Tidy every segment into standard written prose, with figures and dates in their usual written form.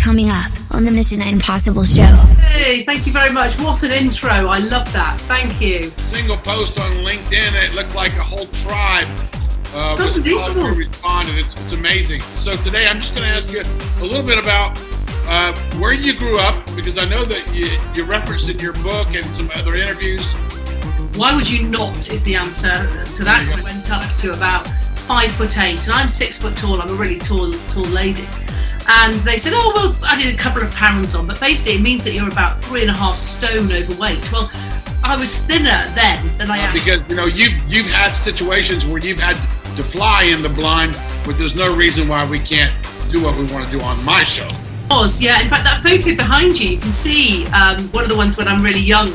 coming up on the Mission Impossible show. Hey, thank you very much. What an intro. I love that. Thank you. Single post on LinkedIn, it looked like a whole tribe responded. It's amazing. So today I'm just going to ask you a little bit about where you grew up, because I know that you referenced in your book and some other interviews. Why would you not is the answer to that. I went up to about 5'8", and I'm 6 foot tall. I'm a really tall lady. And they said, oh, well, I did a couple of pounds on, but basically it means that you're about 3.5 stone overweight. Well, I was thinner then than I am. Because, you've had situations where you've had to fly in the blind, but there's no reason why we can't do what we want to do on my show. Yeah. In fact, that photo behind you can see one of the ones when I'm really young.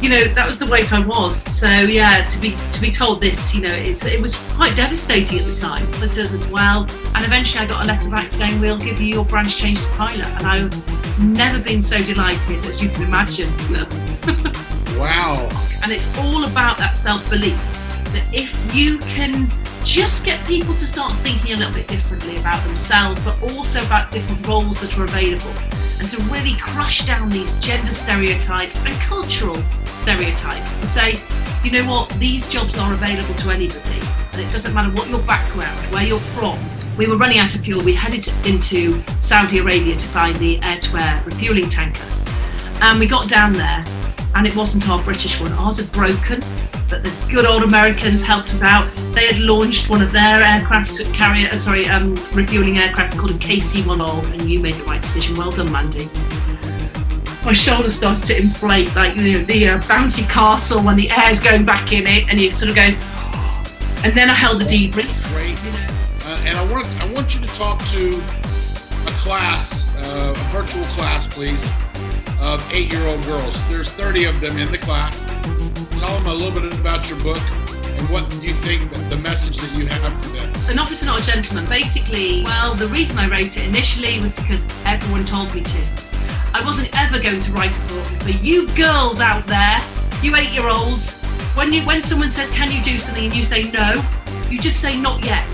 That was the weight I was. So yeah, to be told this, it was quite devastating at the time. This is as well. And eventually I got a letter back saying, we'll give you your branch change to pilot. And I've never been so delighted as you can imagine. Wow. And it's all about that self-belief, that if you can just get people to start thinking a little bit differently about themselves, but also about different roles that are available, and to really crush down these gender stereotypes and cultural stereotypes, to say, you know what, these jobs are available to anybody, and it doesn't matter what your background, where you're from. We were running out of fuel. We headed into Saudi Arabia to find the air-to-air refueling tanker, and we got down there, and it wasn't our British one. Ours had broken, but the good old Americans helped us out. They had launched one of their refueling aircraft called a KC-10, and you made the right decision. Well done, Mandy. My shoulders started to inflate, like the bouncy castle when the air's going back in it, and it sort of goes. And then I held the debrief. Great. And I want you to talk to a class, a virtual class, please, of 8-year-old girls. There's 30 of them in the class. Tell them a little bit about your book and what you think the message that you have for them. An Officer Not a Gentleman. Basically, the reason I wrote it initially was because everyone told me to. I wasn't ever going to write a book for you girls out there, you 8-year-olds. When someone says, can you do something, and you say no, you just say not yet.